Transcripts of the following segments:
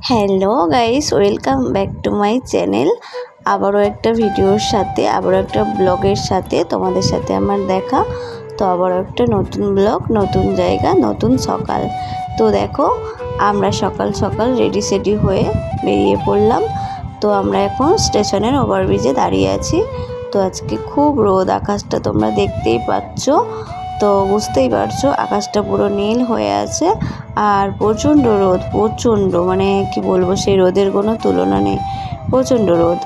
Hello guys, welcome back to my channel. আবারও একটা ভিডিওর সাথে, আবারও একটা ব্লগের সাথে তোমাদের সাথে আমার দেখা। তো আবারও একটা নতুন ব্লগ, নতুন জায়গা, নতুন সকাল। তো দেখো, আমরা সকাল সকাল রেডি সেডি হয়ে বেরিয়ে পড়লাম। তো আমরা এখন স্টেশনের ওভারব্রিজে দাঁড়িয়ে আছি। তো আজকে খুব রোদ, আকাশটা তোমরা দেখতেই পাচ্ছ। তো বুঝতেই পারছো আকাশটা পুরো নীল হয়ে আছে। আর প্রচণ্ড রোদ, প্রচণ্ড, মানে কি বলবো, সেই রোদের কোনো তুলনা নেই। প্রচণ্ড রোদ,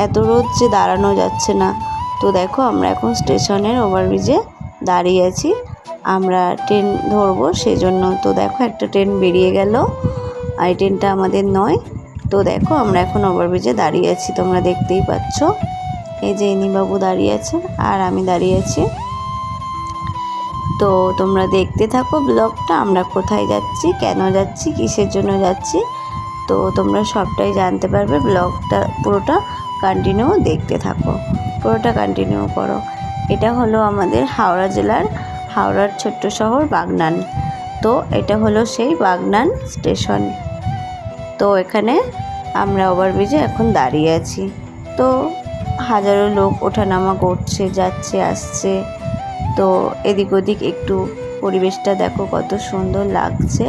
এত রোদ যে দাঁড়ানো যাচ্ছে না। তো দেখো, আমরা এখন স্টেশনের ওভারব্রিজে দাঁড়িয়ে আছি। আমরা ট্রেন ধরবো সেজন্য। তো দেখো, একটা ট্রেন বেরিয়ে গেল, আর এই ট্রেনটা আমাদের নয়। তো দেখো, আমরা এখন ওভারব্রিজে দাঁড়িয়ে আছি, তোমরা দেখতেই পাচ্ছ। এই যে ইনিবাবু দাঁড়িয়ে আছে আর আমি দাঁড়িয়ে আছি। তো তোমরা দেখতে থাকো ব্লগটা, আমরা কোথায় যাচ্ছি, কেন যাচ্ছি, কিসের জন্য যাচ্ছি। তো তোমরা সবটাই জানতে পারবে। ব্লগটা পুরোটা কন্টিনিউ দেখতে থাকো, পুরোটা কন্টিনিউ করো। এটা হলো আমাদের হাওড়া জেলার, হাওড়ার ছোট্ট শহর বাগনান। তো এটা হলো সেই বাগনান স্টেশন। তো এখানে আমরা ওভারব্রিজে এখন দাঁড়িয়ে আছি। তো হাজারো লোক ওঠানামা করছে, যাচ্ছে, আসছে। তো এদিক ওদিক একটু পরিবেশটা দেখো কত সুন্দর লাগছে।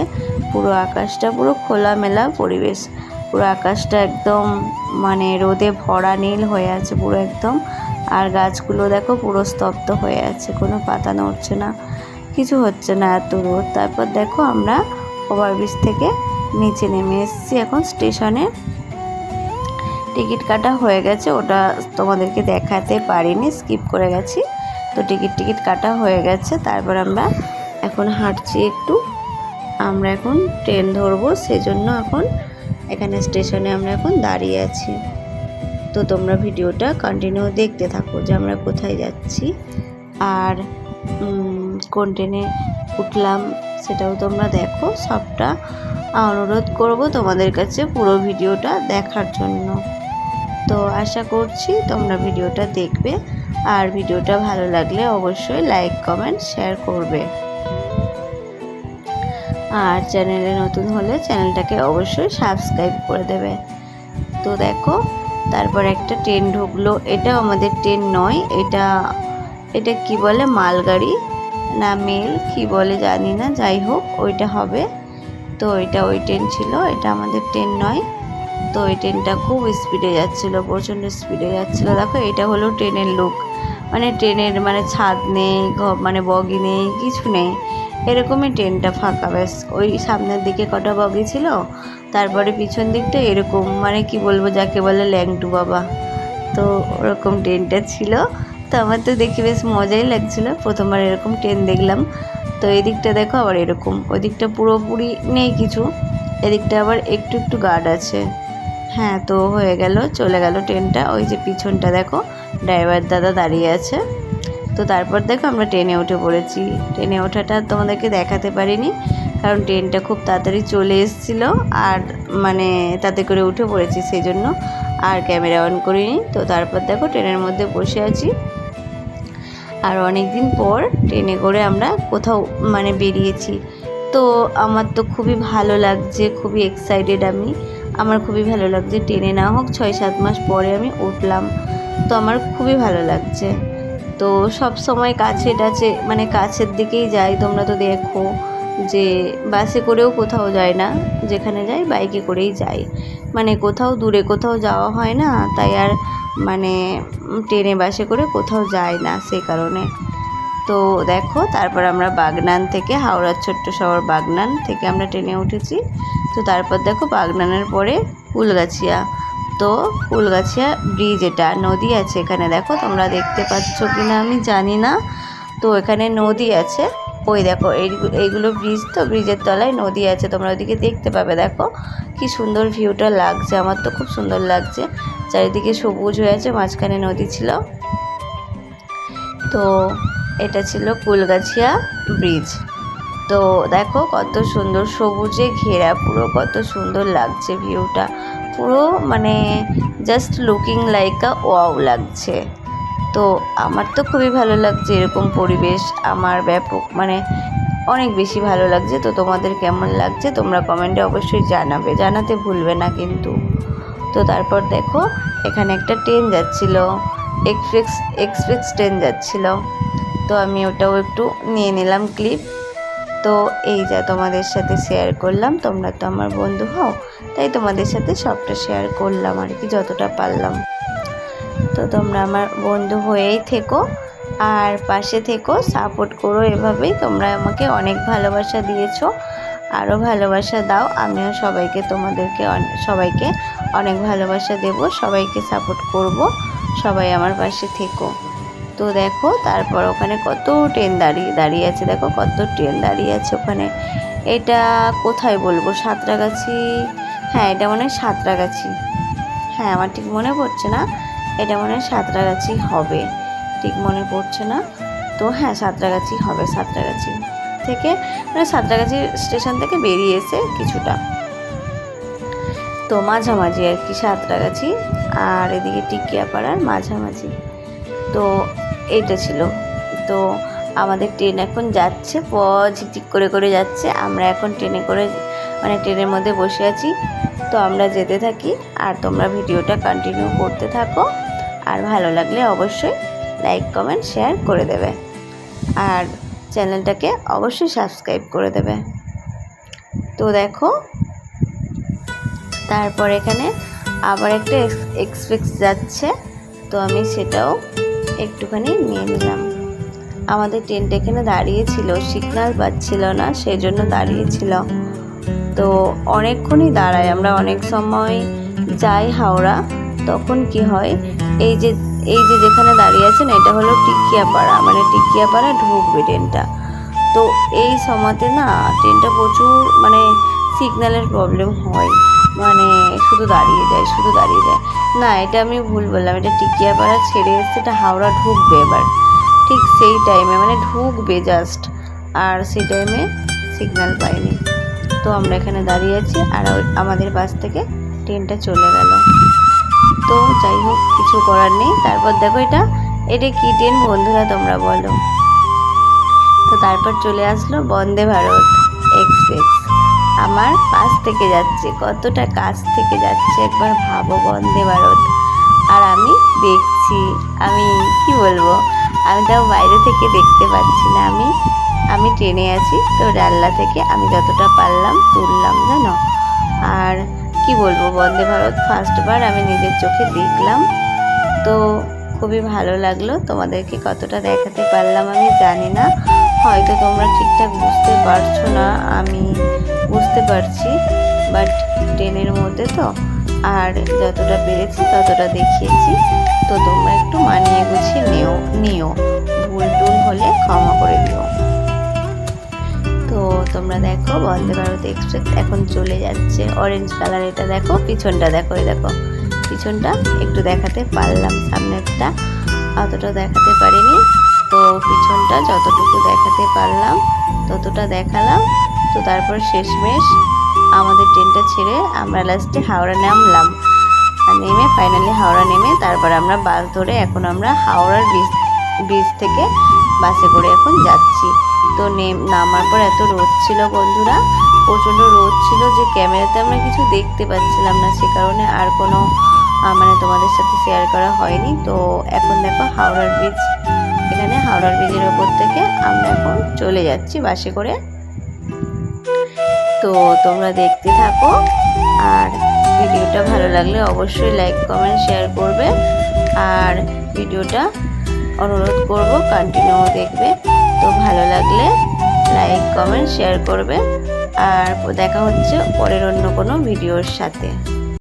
পুরো আকাশটা পুরো খোলামেলা পরিবেশ, পুরো আকাশটা একদম মানে রোদে ভরা নীল হয়ে আছে পুরো একদম। আর গাছগুলো দেখো পুরো স্তব্ধ হয়ে আছে, কোনো পাতা নড়ছে না, কিছু হচ্ছে না, এত রোদ। তারপর দেখো, আমরা ওভারব্রিজ থেকে নিচে নেমে এসেছি। এখন স্টেশনে টিকিট কাটা হয়ে গেছে, ওটা তোমাদেরকে দেখাতে পারিনি, স্কিপ করে গেছি। তো টিকিট কাটা হয়ে গেছে। তারপর আমরা এখন হাঁটছি একটু। আমরা এখন ট্রেন ধরবো, সেজন্য এখন এখানে স্টেশনে আমরা এখন দাঁড়িয়ে আছি। তো তোমরা ভিডিওটা কন্টিনিউ দেখতে থাকো যে আমরা কোথায় যাচ্ছি আর কোন ট্রেনে উঠলাম সেটাও তোমরা দেখো। সবটা অনুরোধ করব তোমাদের কাছে পুরো ভিডিওটা দেখার জন্য। তো আশা করছি তোমরা ভিডিওটা দেখবে, আর ভিডিওটা ভালো লাগলে অবশ্যই লাইক, কমেন্ট, শেয়ার করবে। আর চ্যানেলে নতুন হলে চ্যানেলটাকে অবশ্যই সাবস্ক্রাইব করে দেবে। তো দেখো, তারপর একটা ট্রেন ঢুকলো। এটাও আমাদের ট্রেন নয়, এটা কি বলে, মালগাড়ি না মেল কি বলে জানি না, যাই হোক ওইটা হবে। তো এটা ওই ট্রেন ছিল, এটা আমাদের ট্রেন নয়। তো এই ট্রেনটা খুব স্পিডে যাচ্ছিলো, প্রচণ্ড স্পিডে যাচ্ছিলো। দেখো, এটা হলো ট্রেনের লুক, মানে ট্রেনের মানে ছাদ নেই, মানে বগি নেই, কিছু নেই, এরকমই ট্রেনটা ফাঁকা। ব্যাস ওই সামনের দিকে কটা বগি ছিল, তারপরে পিছন দিকটা এরকম, মানে কি বলবো, যাকে বলে ল্যাংটু বাবা। তো ওরকম ট্রেনটা ছিল। তো আমার তো দেখে বেশ মজাই লাগছিলো, প্রথমবার এরকম ট্রেন দেখলাম। তো এদিকটা দেখো আবার এরকম, ওই দিকটা পুরোপুরি নেই কিছু, এদিকটা আবার একটু একটু গার্ড আছে। হ্যাঁ, তো হয়ে গেল, চলে গেল ট্রেনটা। ওই যে পিছনটা দেখো, ড্রাইভার দাদা দাঁড়িয়ে আছে। তো তারপর দেখো, আমরা ট্রেনে উঠে পড়েছি। ট্রেনে ওঠাটা তোমাদেরকে দেখাতে পারিনি, কারণ ট্রেনটা খুব তাড়াতাড়ি চলে এসেছিলো, আর মানে তাতে করে উঠে পড়েছি, সেই জন্য আর ক্যামেরা অন করিনি। তো তারপর দেখো, ট্রেনের মধ্যে বসে আছি। আর অনেক দিন পর ট্রেনে করে আমরা কোথাও মানে বেরিয়েছি। তো আমার তো খুবই ভালো লাগছে, খুবই এক্সাইটেড আমি। আমার খুবই ভালো লাগছে, ট্রেনে না হোক 6-7 মাস পরে আমি উঠলাম। তো আমার খুবই ভালো লাগছে। তো সব সময় কাছে টাছে, মানে কাছের দিকেই যাই। তোমরা তো দেখো যে বাসে করেও কোথাও যায় না, যেখানে যাই বাইকে করেই যাই, মানে কোথাও দূরে কোথাও যাওয়া হয় না, তাই আর মানে ট্রেনে বাসে করে কোথাও যায় না, সেই কারণে। তো দেখো, তারপর আমরা বাগনান থেকে, হাওড়ার ছোট্ট শহর বাগনান থেকে আমরা ট্রেনে উঠেছি। তো তারপর দেখো, বাগনানের পরে কুলগাছিয়া। তো কুলগাছিয়া ব্রিজ, এটা নদী আছে এখানে, দেখো তোমরা দেখতে পাচ্ছ কি না আমি জানি না। তো এখানে নদী আছে, ওই দেখো এইগুলো ব্রিজ। তো ব্রিজের তলায় নদী আছে, তোমরা ওইদিকে দেখতে পাবে। দেখো কি সুন্দর ভিউটা লাগছে, আমার তো খুব সুন্দর লাগছে। চারিদিকে সবুজ হয়ে আছে, মাঝখানে নদী ছিল। তো এটা ছিল কুলগাছিয়া ব্রিজ। তো দেখো কত সুন্দর সবুজে ঘেরা, পুরো কত সুন্দর লাগছে ভিউটা, পুরো মানে জাস্ট লুকিং লাইক আ ওয়াও লাগছে। তো আমার তো খুবই ভালো লাগছে এরকম পরিবেশ। আমার ব্যাপক মানে অনেক বেশি ভালো লাগছে। তো তোমাদের কেমন লাগছে তোমরা কমেন্টে অবশ্যই জানাবে, জানাতে ভুলবে না কিন্তু। তো তারপর দেখো এখানে একটা ট্রেন যাচ্ছিল, এক্সপ্রেস ট্রেন যাচ্ছিল। তো আমি ওটাও একটু নিয়ে নিলাম ক্লিপ। তো এই যা তোমাদের সাথে শেয়ার করলাম, তোমরা তো আমার বন্ধু হও, তাই তোমাদের সাথে সবটা শেয়ার করলাম আর কি, যতটা পারলাম। তো তোমরা আমার বন্ধু হয়েই থেকো আর পাশে থেকো, সাপোর্ট করো এভাবেই। তোমরা আমাকে অনেক ভালোবাসা দিয়েছো, আরও ভালোবাসা দাও। আমিও সবাইকে অনেক ভালোবাসা দেব, সবাইকে সাপোর্ট করব, সবাই আমার পাশে থেকো। তো দেখো তারপর ওখানে কত ট্রেন দাঁড়িয়ে আছে, দেখো কত ট্রেন দাঁড়িয়ে আছে ওখানে। এটা কোথায় বলবো, সাঁতরাগাছি, হ্যাঁ এটা মনে হয় সাঁতরাগাছি, হ্যাঁ আমার ঠিক মনে পড়ছে না, এটা মনে হয় সাঁতরাগাছি হবে, ঠিক মনে পড়ছে না। তো হ্যাঁ সাঁতরাগাছি হবে, সাঁতরাগাছি থেকে মানে সাঁতরাগাছি স্টেশন থেকে বেরিয়ে এসে কিছুটা, তো মাঝামাঝি আর কি সাঁতরাগাছি আর এদিকে টিকিয়াপাড়ার মাঝামাঝি। তো এইটা ছিল। তো আমাদের ট্রেন এখন যাচ্ছে, ঝিকঝিক করে যাচ্ছে। আমরা এখন ট্রেনের মধ্যে বসে আছি। তো আমরা যেতে থাকি আর তোমরা ভিডিওটা কন্টিনিউ করতে থাকো। আর ভালো লাগলে অবশ্যই লাইক কমেন্ট শেয়ার করে দেবে আর চ্যানেলটাকে অবশ্যই সাবস্ক্রাইব করে দেবে। তো দেখো তারপর এখানে আবার একটা এক্সপ্রেস যাচ্ছে, তো আমি সেটাও একটুখানি নিয়ে নিলাম। আমাদের ট্রেনটা এখানে দাঁড়িয়েছিল, সিগন্যাল পাচ্ছিল না, সেই জন্য দাঁড়িয়েছিল। তো অনেকক্ষণই দাঁড়ায়, আমরা অনেক সময় যাই হাওড়া, তখন কি হয় এই যে যেখানে দাঁড়িয়ে আছেন এটা হলো টিকিয়াপাড়া, মানে টিকিয়াপাড়া ঢুকবে ট্রেনটা। তো এই সময়তে না ট্রেনটা প্রচুর মানে সিগন্যালের প্রবলেম হয়, মানে শুধু দাঁড়িয়ে যায়। না এটা আমি ভুল বললাম, এটা টিকিয়াপাড়া ছেড়ে এসছে, এটা হাওড়া ঢুকবে এবার, ঠিক সেই টাইমে মানে ঢুকবে জাস্ট, আর সেই টাইমে সিগন্যাল পাইনি। তো আমরা এখানে দাঁড়িয়ে আছি আর আমাদের পাশ থেকে ট্রেনটা চলে গেল। তো যাই হোক কিছু করার নেই। তারপর দেখো এটা কি ট্রেন বন্ধুরা তোমরা বলো। তো তারপর চলে আসলো বন্দে ভারত এক্সপ্রেস, আমার পাশ থেকে যাচ্ছে, কতটা কাছ থেকে যাচ্ছে একবার ভাবো, বন্দে ভারত। আর আমি দেখছি, আমি কি বলবো, আমি তাও বাইরে থেকে দেখতে পাচ্ছি না, আমি ট্রেনে আছি। তো জানলা থেকে আমি যতটা পারলাম তুললাম জানো। আর কি বলবো, বন্দে ভারত ফার্স্টবার আমি নিজের চোখে দেখলাম। তো খুবই ভালো লাগলো, তোমাদেরকে কতটা দেখাতে পারলাম আমি জানি না, হয়তো তোমরা ঠিকঠাক বুঝতে পারছো না, আমি বুঝতে পারছি, বাট ট্রেনের মধ্যে তো আর যতটা পেরেছি ততটা দেখিয়েছি। তো তোমরা একটু মানিয়ে গুছিয়ে নিও, ভুল টুল হলে ক্ষমা করে দিও। তো তোমরা দেখো বন্দে ভারত এক্সপ্রেস এখন চলে যাচ্ছে, অরেঞ্জ কালার। এটা দেখো পিছনটা দেখো, এই দেখো পিছনটা একটু দেখাতে পারলাম, সামনেরটা অতটা দেখাতে পারিনি। তো পিছনটা যতটুকু দেখাতে পারলাম ততটা দেখালাম। তো তারপর শেষমেশ আমাদের ট্রেনটা ছেড়ে আমরা লাস্টে হাওড়া নামলাম, নেমে ফাইনালি হাওড়া নেমে তারপর আমরা বাস ধরে এখন আমরা হাওড়ার ব্রিজ থেকে বাসে করে এখন যাচ্ছি। তো নামার পর এত রোদ ছিল বন্ধুরা, প্রচণ্ড রোদ ছিল যে ক্যামেরাতে আমরা কিছু দেখতে পাচ্ছিলাম না, সে কারণে আর কোনো মানে তোমাদের সাথে শেয়ার করা হয়নি। তো এখন দেখো হাওড়ার ব্রিজ, এখানে হাওড়ার ব্রিজের ওপর থেকে আমরা এখন চলে যাচ্ছি বাসে করে। তো তোমরা দেখতে থাকো আর ভিডিওটা ভালো লাগলে অবশ্যই লাইক কমেন্ট শেয়ার করবে আর ভিডিওটা অনুরোধ করব কন্টিনিউ দেখবে। তো ভালো লাগলে লাইক কমেন্ট শেয়ার করবে আর দেখা হচ্ছে পরের অন্য কোনো ভিডিওর সাথে।